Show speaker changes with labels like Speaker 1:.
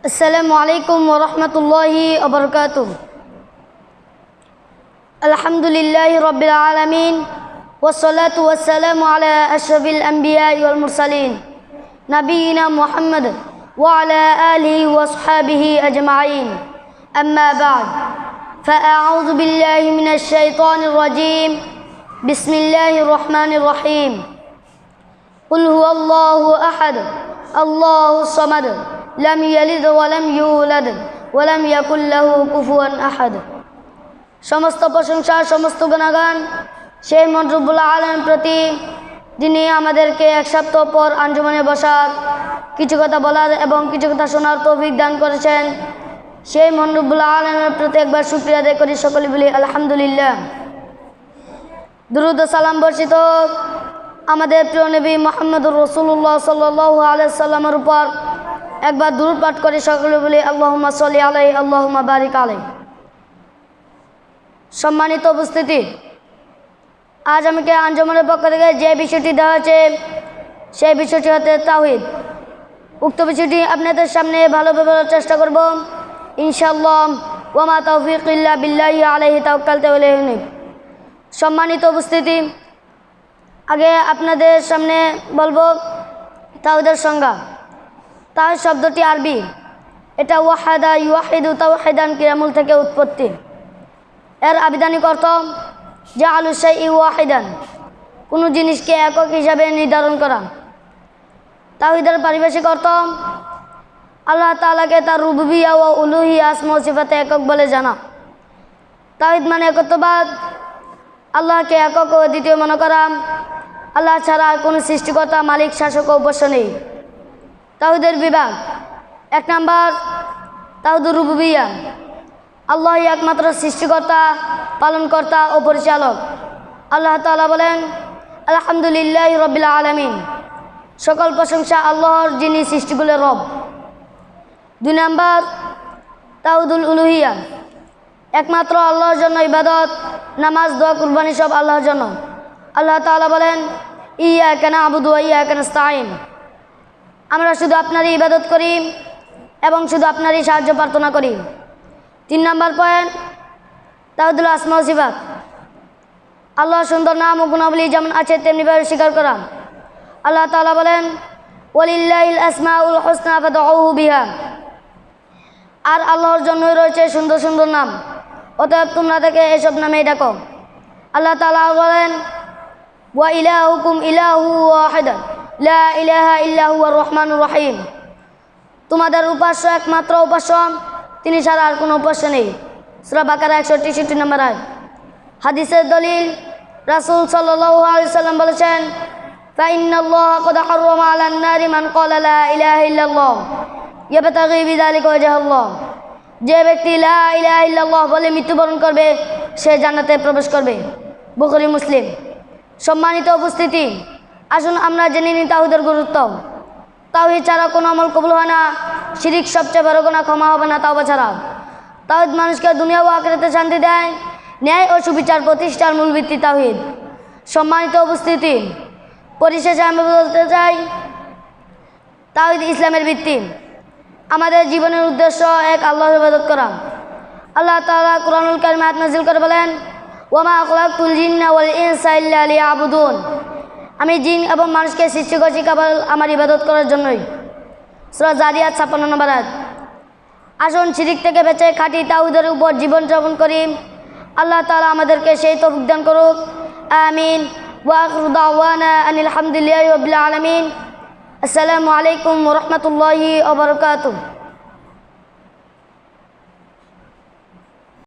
Speaker 1: السلام عليكم ورحمة الله وبركاته. الحمد لله رب العالمين والصلاة والسلام على أشرف الأنبياء والمرسلين نبينا محمد وعلى آله وصحبه أجمعين. أما بعد فأعوذ بالله من الشيطان الرجيم. بسم الله الرحمن الرحيم. قل هو الله أحد الله الصمد لم يلد ولم يولد ولم يكن له كفوا أحد. সমস্ত প্রশংসা সমস্ত গুণগান সেই মহান রব্বুল আলামিনের প্রতি, যিনি আমাদেরকে এক সপ্তাহ পর আঞ্জুমানে বসার, কিছু কথা বলার এবং কিছু কথা শোনার তৌফিক দান করেছেন। সেই মহান রব্বুল আলামিনের প্রতি একবার শুকরিয়া আদায় করি, সকলে বলি আলহামদুলিল্লাহ। দুরূদ ও সালাম বর্ষিত আমাদের প্রিয় নবী মুহাম্মদুর রাসূলুল্লাহ সাল্লাল্লাহু আলাইহি সাল্লামের উপর একবার দুরূদ পাঠ করি, সকলে বলি আল্লাহুম্মা সাল্লি আলাইহি আল্লাহুম্মা বারিক আলাইহি। সম্মানিত উপস্থিতি, আজ আমাকে আঞ্জুমানের পক্ষ থেকে যে বিষয়টি দেওয়া হয়েছে সেই বিষয়টি হচ্ছে তাওহীদ। উক্ত বিষয়টি আপনাদের সামনে ভালোভাবে বলার চেষ্টা করব ইনশাআল্লাহ। ওয়া মা তাওফীক ইল্লা বিল্লাহি আলাইহি তাওয়াক্কালতু ওয়া ইলাইহি উনীব। সম্মানিত উপস্থিতি, আগে আপনাদের সামনে বলবো তাওহীদের সংজ্ঞা। তাওহীদ শব্দটি আরবি, এটা ওয়াহাদা ইউহিদু তাওহীদান কিরামুল থেকে উৎপত্তি। এর আবিধানিক অর্থ জাআলু শাইই ওয়াহিদান, কোনো জিনিসকে একক হিসাবে নির্ধারণ করা। তাওহীদের পারিভাষিক অর্থ আল্লাহ তাআলাকে তার রুবুবিয়্যাহ ও উলুহিয়্যাহ আসমা ও সিফাতে একক বলে জানা। তাওহীদ মানে একত্ববাদ, আল্লাহকে একক ও দ্বিতীয় মনে করা। আল্লাহ ছাড়া আর কোনো সৃষ্টিকর্তা, মালিক, শাসক ও উপাস্য নেই। তাওহীদের বিভাগ: 1 নাম্বার তাওহীদুর রুবুবিয়্যাহ, আল্লাহই একমাত্র সৃষ্টিকর্তা, পালনকর্তা ও পরিচালক। আল্লাহ তাআলা বলেন আলহামদুলিল্লাহি রাব্বিল আলামিন, সকল প্রশংসা আল্লাহর, যিনি সৃষ্টিগুলোর রব। 2 নাম্বার তাওহীদুল উলুহিয়্যাহ, একমাত্র আল্লাহর জন্য ইবাদত, নামাজ, দোয়া, কুরবানি সব আল্লাহর জন্য। আল্লাহ তাআলা বলেন ইয়্যাকা না'বুদু ওয়া ইয়্যাকা নাস্তাঈন, আমরা শুধু আপনারই ইবাদত করি এবং শুধু আপনারই সাহায্য প্রার্থনা করি। 3 নাম্বার পয়েন্ট তাওহীদুল আসমা ওয়া সিফাত, আল্লাহর সুন্দর নাম ও গুণাবলী যেমন আছে তেমনিভাবে স্বীকার করা। আল্লাহ তাআলা বলেন ওয়ালিল্লাহিল আসমাউল হুসনা ফাদউহু বিহা, আর আল্লাহর জন্যই রয়েছে সুন্দর সুন্দর নাম, অতএব তোমরা তাকে এসব নামেই ডাকো। আল্লাহ তাআলা বলেন ওয়া ইলাহুকুম ইলাহু ওয়াহিদ লা ইলাহা ইল্লা হুয়ার রহমানুর রহিম, তোমাদের উপাস্য একমাত্র উপাস্য, তিনি ছাড়া আর কোনো উপাস্য নেই। সূরা বাকারা 163 নম্বর আয়াত। হাদিসের দলিল, রাসূল সাল্লাল্লাহু আলাইহি সাল্লাম বলেছেন ফাইন্নাল্লাহা ক্বাদ হাররামা আলান নারি মান ক্বালা লা ইলাহা ইল্লাল্লাহ ইয়াবতাগি বিযালিকা ওয়াজহাল্লাহ, যে ব্যক্তি লা ইলাহা ইল্লাল্লাহ বলে মৃত্যুবরণ করবে সে জান্নাতে প্রবেশ করবে। বুখারী, মুসলিম। সম্মানিত উপস্থিতি, আসুন আমরা জেনে নিই তাওহীদের গুরুত্ব। তাওহীদ ছাড়া কোনো আমল কবুল হয় না। শিরিক সবচেয়ে বড় গুনাহ, ক্ষমা হবে না তাওবা ছাড়া। তাওহীদ মানুষকে দুনিয়া ও আখিরাতে শান্তি দেয়। ন্যায় ও সুবিচার প্রতিষ্ঠার মূল ভিত্তি তাওহীদ। সম্মানিত উপস্থিতি, পরিশেষে আমি বলতে চাই তাওহীদ ইসলামের ভিত্তি। আমাদের জীবনের উদ্দেশ্য এক আল্লাহর ইবাদত করা। আল্লাহ তাআলা কুরআনুল কারীমে আয়াত নাযিল করে বলেন ওয়া মা খালাকতুল জিন্না ওয়াল ইনসা ইল্লা লিয়াবুদুন, আমি জিন এবং মানুষকে সৃষ্টি করেছি কেবল আমার ইবাদত করার জন্যই। সূরা জারিয়াত 56 নম্বর আয়াত। আসুন শিরিক থেকে বেঁচে খাঁটি তাওহীদের উপর জীবন যাপন করি। আল্লাহ তাআলা আমাদেরকে সেই তৌফিক দান করুক, আমিন। ওয়া আখিরু দাওয়ানা আনিল হামদুলিল্লাহি রাব্বিল আলামিন। আসসালামু আলাইকুম ওয়া রাহমাতুল্লাহি ওয়া বারাকাতুহু।